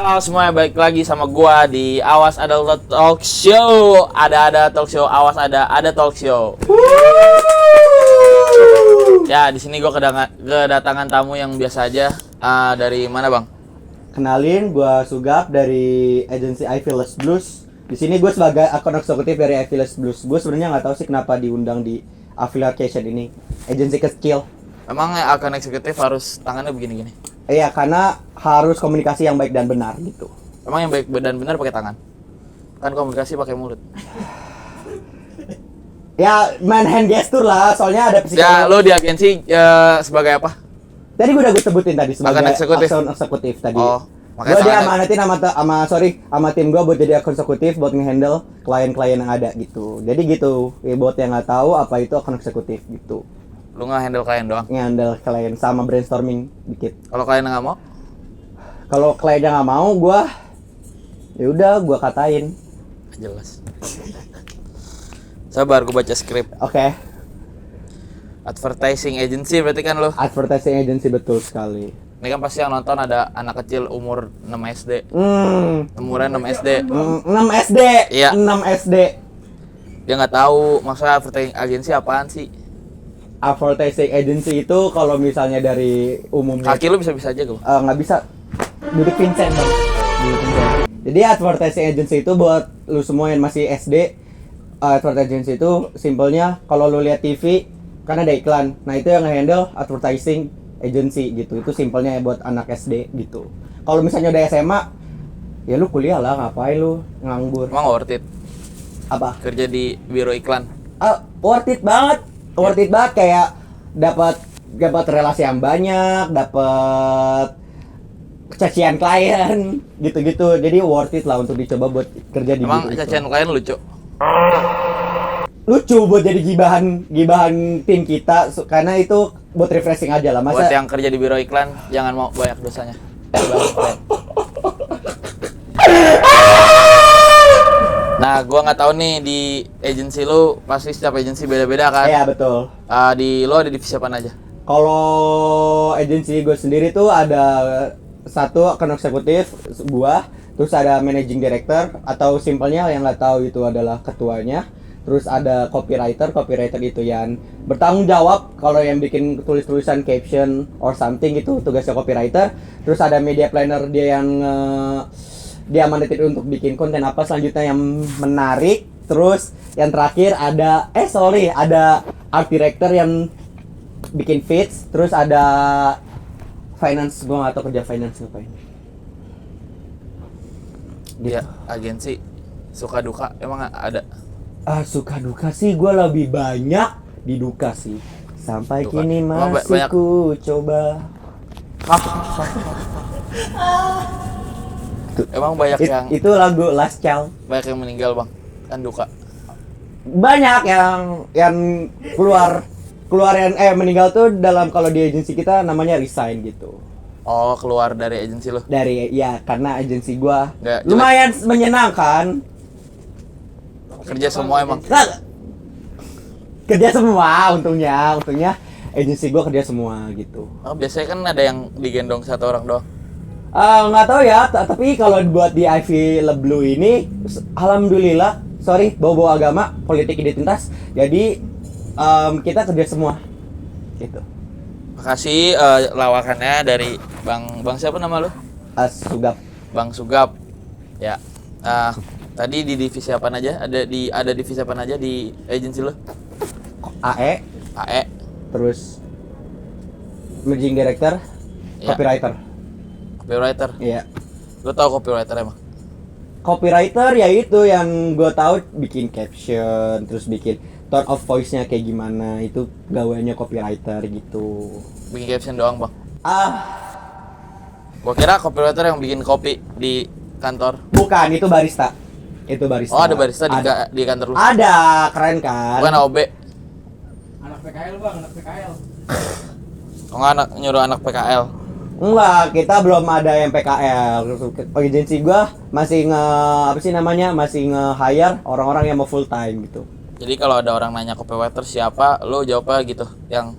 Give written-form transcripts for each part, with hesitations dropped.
Halo semuanya, balik lagi sama gua di Awas Ada Talk Show. Ada talk show, awas ada talk show. Ya, di sini gua kedatangan tamu yang biasa aja. Dari mana, Bang? Kenalin, gua Sugap dari agensi I Feel Less Blues. Di sini gue sebagai akun eksekutif dari I Feel Less Blues. Gue sebenarnya nggak tahu sih kenapa diundang di affiliation ini. Agensi kecil. Emang akun eksekutif harus tangannya begini-gini? Iya, karena harus komunikasi yang baik dan benar gitu. Emang yang baik dan benar pakai tangan? Kan komunikasi pakai mulut. Ya, main hand gesture lah, soalnya ada Ya, lo di agensi sebagai apa? Tadi gue udah sebutin tadi sebagai Akun eksekutif. akun eksekutif tadi. Oh, Gue diamanatin sama tim gue buat jadi akun eksekutif buat ngehandle klien-klien yang ada gitu. Jadi gitu, ya buat yang nggak tahu apa itu akun eksekutif gitu. Lu nge-handle klien doang? Ngehandle klien sama brainstorming dikit. Kalau klien nggak mau? Kalau kliennya nggak mau, ya udah gue katain. Jelas. Sabar, gue baca skrip. Oke. Advertising agency berarti kan lo? Advertising agency, betul sekali. Ini kan pasti yang nonton ada anak kecil umur 6 SD. Umurnya 6 SD. 6 SD. Iya. 6 SD. Dia nggak tahu maksudnya advertising agency apaan sih. Advertising agency itu kalau misalnya dari umumnya Kaki lu bisa-bisa aja gue. nggak bisa. Duduk Vincent, Bang. Duduk Vincent. Jadi advertising agency itu buat lu semua yang masih SD. Advertising agency itu simpelnya kalau lu lihat TV kan ada iklan. Nah, itu yang nge-handle advertising agency gitu. Itu simpelnya ya buat anak SD gitu. Kalau misalnya udah SMA, ya lu kuliah lah, ngapain lu nganggur. Emang worth it Apa? kerja di biro iklan? Worth it banget. Worth it banget, kayak dapat relasi yang banyak, dapat kecacian klien gitu-gitu. Jadi worth it lah untuk dicoba buat kerja di Emang biro cacian iklan. klien lucu? Lucu buat jadi gibahan tim kita karena itu buat refreshing aja lah. Buat Masa yang kerja di biro iklan jangan mau banyak dosanya. Nah, gua nggak tahu nih di agensi lu pasti setiap agensi beda-beda kan? Iya, betul. Di lo ada divisi apa aja? Kalau agensi gue sendiri tuh ada satu akun eksekutif gua, terus ada managing director atau simpelnya yang nggak tahu itu adalah ketuanya. Terus ada copywriter itu yang bertanggung jawab kalau yang bikin tulisan caption or something itu tugasnya copywriter. Terus ada media planner, dia yang dia mandatin untuk bikin konten apa selanjutnya yang menarik. Terus yang terakhir ada art director yang bikin feeds. Terus ada finance, gua nggak tahu kerja finance ngapain. Dia agensi suka duka emang ada? Suka duka sih gue lebih banyak di duka sih. Sampai Duka. kini Emang masih banyak? ku coba. Emang banyak yang Itu lagu Last Child. banyak yang meninggal, Bang, kan duka. Banyak yang keluar yang meninggal tuh dalam, kalau di agensi kita namanya resign gitu. Oh, keluar dari agensi lo? Karena agensi gua Nggak, lumayan menyenangkan. Kerja semua emang. Nah, kerja semua, untungnya agensi gua kerja semua gitu. Oh, biasanya kan ada yang digendong satu orang doang. Nggak tahu ya, tapi kalau buat di Ivy Le Blue ini, alhamdulillah, bau agama, politik identitas, jadi kita kerja semua, gitu. Makasih lawakannya dari Bang siapa nama lu? Sugap. Bang Sugap. Ya. Tadi di divisi apa aja? Ada divisi apa aja di agensi lu? AE, AE, terus managing director, Ya. copywriter. copywriter. Iya. Lu tahu copywriter emang? Copywriter ya itu yang gue tahu, bikin caption, terus bikin tone of voice-nya kayak gimana, itu gawaannya copywriter gitu. Bikin caption doang, Bang. Gua kira copywriter yang bikin kopi di kantor. Bukan, itu barista. Oh, ada barista di kantor lu. Ada, keren kan? Bukan OB. Anak PKL, Bang, anak PKL. Oh, nggak nyuruh anak PKL. Enggak, kita belum ada yang PKL. Agensi gua masih masih nge-hire orang-orang yang mau full time gitu. Jadi kalau ada orang nanya copywriter siapa, lo jawabnya gitu, yang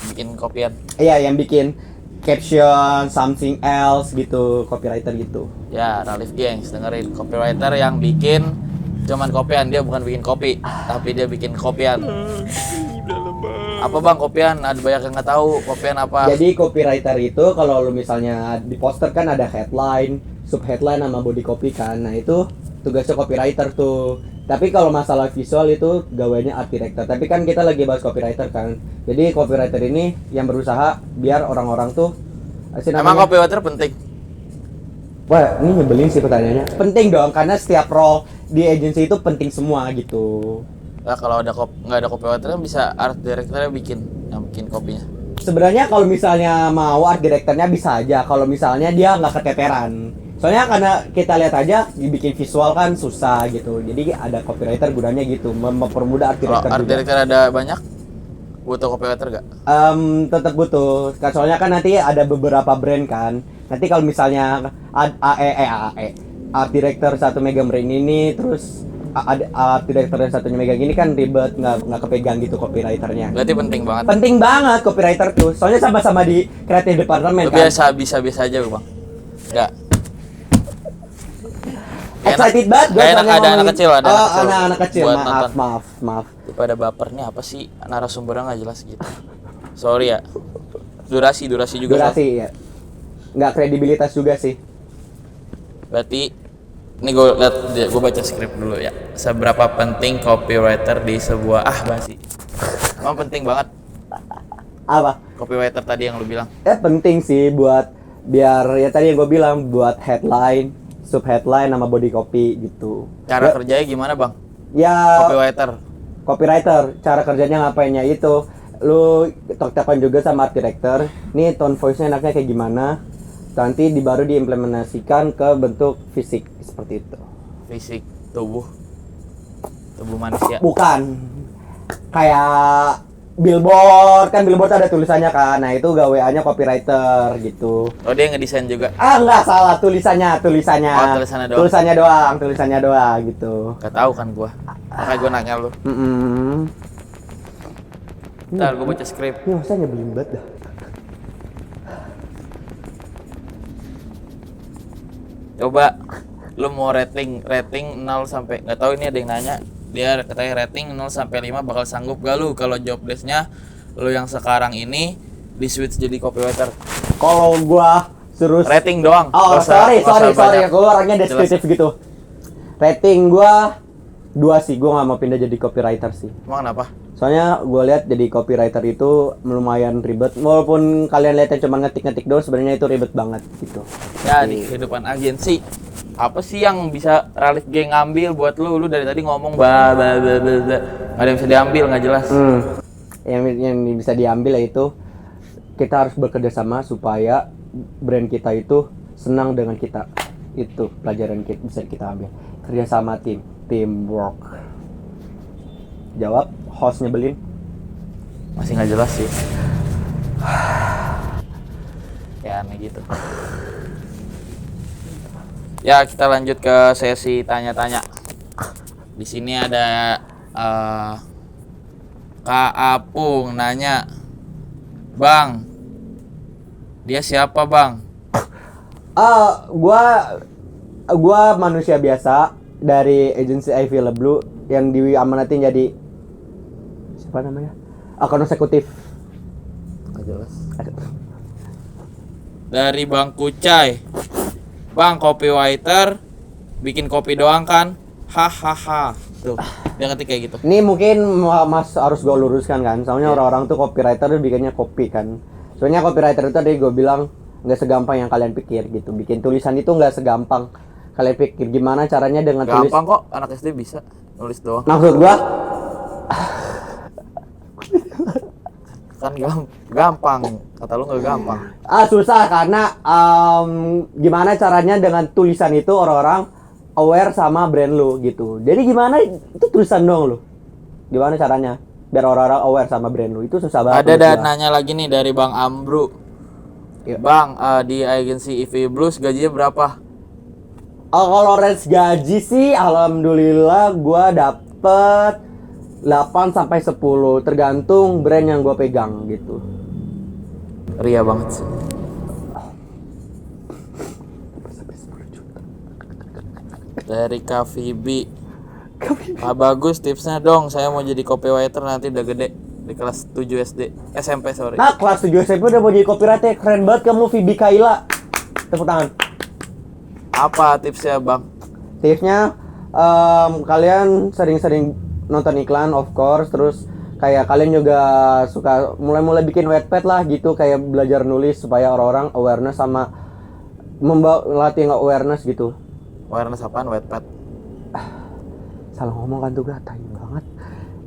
bikin kopian. Iya, yang bikin caption something else gitu, copywriter gitu. Ya, Ralif Gengs, dengerin copywriter yang bikin cuman kopian, dia bukan bikin kopi, tapi dia bikin kopian. Apa bang kopian? Ada banyak yang nggak tahu kopian apa. Jadi copywriter itu kalau lu misalnya di poster kan ada headline, subheadline sama body copy kan. Nah, itu tugasnya copywriter tuh. Tapi kalau masalah visual itu gawainnya art director. Tapi kan kita lagi bahas copywriter kan. Jadi copywriter ini yang berusaha biar orang-orang tuh Emang copywriter penting? Wah, ini nyebelin sih pertanyaannya. Penting dong, karena setiap role di agency itu penting semua gitu. Nah, kalau nggak ada copywriter kan bisa art directornya yang bikin kopinya. Sebenarnya kalau misalnya mau art directornya bisa aja, kalau misalnya dia nggak keteteran. Soalnya karena kita lihat aja dibikin visual kan susah gitu. Jadi ada copywriter gunanya gitu, mempermudah art Kalau director art juga. director ada banyak, butuh copywriter nggak? Tetap butuh. Soalnya kan nanti ada beberapa brand kan. Nanti kalau misalnya art director satu mega brand ini terus ada art director yang satunya megang gini kan ribet, nggak kepegang gitu copywriternya. Berarti penting banget. Penting banget copywriter tuh. Soalnya sama-sama di creative department Lu kan. biasa aja bang. Nggak. Excited banget gue Kayak soalnya ada anak ngomongin- kecil, ada Oh, anak kecil. anak kecil. Buat Maaf, nonton. maaf. Pada bapernya apa sih, narasumbernya nggak jelas gitu. Sorry ya. Durasi juga. Durasi ya. Nggak kredibilitas juga sih. Berarti ini gue baca skrip dulu ya. Seberapa penting copywriter di sebuah basi. Emang penting banget Apa? copywriter tadi yang lu bilang. Penting sih buat biar ya tadi yang gue bilang buat headline, subheadline sama body copy gitu. Cara Ya, kerjanya gimana bang? ya Copywriter. cara kerjanya ngapainnya itu lu tok-tokan juga sama art director. Nih tone voice-nya enaknya kayak gimana? Nanti baru diimplementasikan ke bentuk fisik seperti itu. Fisik tubuh manusia. Bukan kayak billboard kan, billboard ada tulisannya kan. Nah, itu gaweannya copywriter gitu. Oh dia ngedesain juga. Enggak salah, tulisannya. Oh, tulisannya doang. Tulisannya doang gitu. Gak tahu kan gua. Makanya gua nanya lu. Ntar gua baca skrip. Ini masa nyebelin banget dah. Coba lu mau rating 0 sampai nggak tahu ini ada yang nanya. Dia katanya rating 0 sampai 5 bakal sanggup gak lu kalau job desk-nya lu yang sekarang ini di switch jadi copywriter. Kalau gua suruh Rating doang. Oh, Nggak usah sorry. banyak. Gua orangnya deskriptif gitu. Rating gua 2 sih, gua nggak mau pindah jadi copywriter sih. Emang kenapa? Soalnya gue lihat jadi copywriter itu lumayan ribet. Walaupun kalian lihatnya cuma ngetik-ngetik doang, sebenarnya itu ribet banget gitu. Ya di kehidupan agensi apa sih yang bisa Ralif Geng ngambil buat lu? Lu dari tadi ngomong nggak ada yang bisa diambil, nggak jelas. Yang bisa diambil yaitu kita harus bekerja sama supaya brand kita itu senang dengan kita. Itu pelajaran kita bisa kita ambil. Kerja sama teamwork. Jawab, host nyebelin. Masih nggak jelas sih. Ya aneh gitu. Ya kita lanjut ke sesi tanya-tanya. Di sini ada Kak Apung nanya, Bang, dia siapa bang? Gua manusia biasa dari agensi Available yang diamanatin jadi siapa namanya? Akun eksekutif. Nggak jelas. Dari Bang Kucai, Bang copywriter bikin kopi doang kan? Hahaha. Tuh, dia ketik kayak gitu. Ini mungkin Mas harus gue luruskan kan, soalnya orang-orang tuh copywriter bikinnya kopi kan. Soalnya copywriter itu tadi gue bilang nggak segampang yang kalian pikir gitu. Bikin tulisan itu nggak segampang kalian pikir. Gimana caranya dengan tulis? Gampang kok, anak SD bisa nulis doang. Maksud gue, Kan gampang. Kata lu nggak gampang. susah karena gimana caranya dengan tulisan itu orang-orang aware sama brand lu gitu. Jadi gimana itu tulisan dong lu? Gimana caranya biar orang-orang aware sama brand lu? Itu susah banget. Ada dananya lagi nih dari Bang Ambru. Iya. Bang, di agensi EV Blues gajinya berapa? Kalau range gaji sih alhamdulillah gua dapet 8 sampai 10 tergantung brand yang gua pegang gitu. Ria banget sih. Dari Kak Vibi. Ah, bagus tipsnya dong. Saya mau jadi copywriter nanti udah gede di kelas 7 SD. SMP sorry. Nah, kelas 7 SMP udah mau jadi copywriter. Keren banget kamu, Vibi Kaila. Tepuk tangan. Apa tipsnya, Bang? Tipsnya kalian sering-sering nonton iklan of course, terus kayak kalian juga suka mulai-mulai bikin Wattpad lah gitu, kayak belajar nulis supaya orang-orang awareness sama melatih awareness gitu. Awareness apaan Wattpad? Salah ngomong kan tuh gak, tai banget.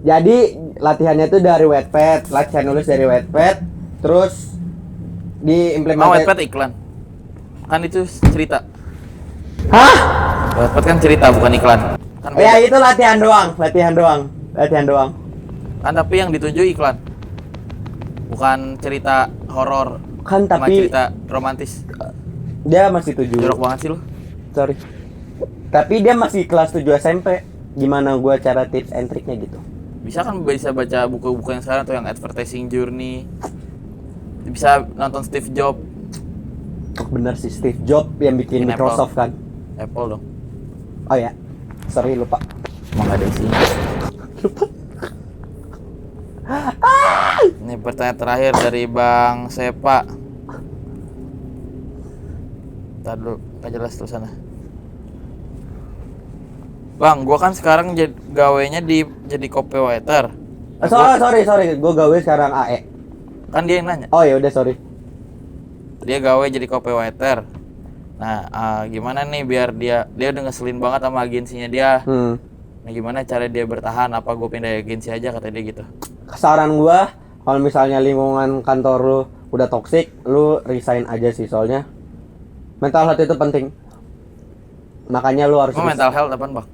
Jadi latihannya tuh dari Wattpad, latihan nulis dari Wattpad, terus Mau diimplementasi. Wattpad iklan? Kan itu cerita. Hah? Wattpad kan cerita bukan iklan. Kan beda. Ya itu latihan doang. Kan tapi yang dituju iklan. Bukan cerita horor Kan sama tapi cerita romantis. dia masih 7. Jorok banget sih lu. Sorry. Tapi dia masih kelas 7 SMP. Gimana gua cara tips and triknya gitu? Bisa kan bisa baca buku-buku yang sekarang tuh yang advertising journey. Bisa nonton Steve Jobs. Oh, bener sih, Steve Jobs yang bikin Bikin Microsoft kan. Apple dong. Oh ya. Sorry lupa. Emang gak ada isinya. Ini pertanyaan terakhir dari Bang Sepa. Ntar dulu, gak jelas tulisannya. Bang, gua kan sekarang gawenya jadi copywriter. Sorry. Gua gawe sekarang AE. Kan dia yang nanya. Oh ya udah sorry. Dia gawe jadi copywriter. Nah, gimana nih biar dia udah ngeselin banget sama agensinya dia. Nah, gimana cara dia bertahan? Apa gue pindah agensi aja kata dia gitu. Saran gua, kalau misalnya lingkungan kantor lu udah toksik, lu resign aja sih, soalnya mental health itu penting. Makanya lu harus Mental health apaan, Bang?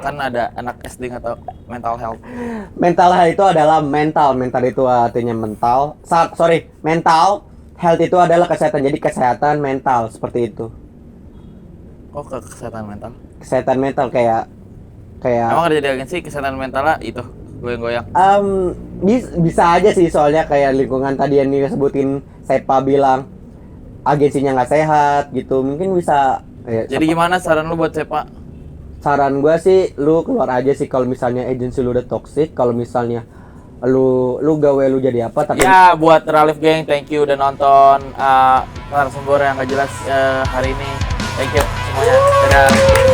Kan ada anak SD nggak tahu mental health. Mental health itu adalah mental itu artinya mental. Mental health itu adalah kesehatan. Jadi kesehatan mental seperti itu. Oh, kesehatan mental. Kesehatan mental kayak Emang kerja di agensi kesehatan mentalnya itu goyang-goyang. Bisa aja sih, soalnya kayak lingkungan tadi yang disebutin Sepa bilang agensinya nggak sehat gitu, mungkin bisa. Jadi gimana saran lu buat Sepa? Saran gua sih lu keluar aja sih kalau misalnya agensi lu udah toxic. Kalau misalnya lu gawe lu jadi apa, tapi Ya, buat Ralif Gang, thank you udah nonton narasumber yang gak jelas hari ini. Thank you semuanya. Dadah.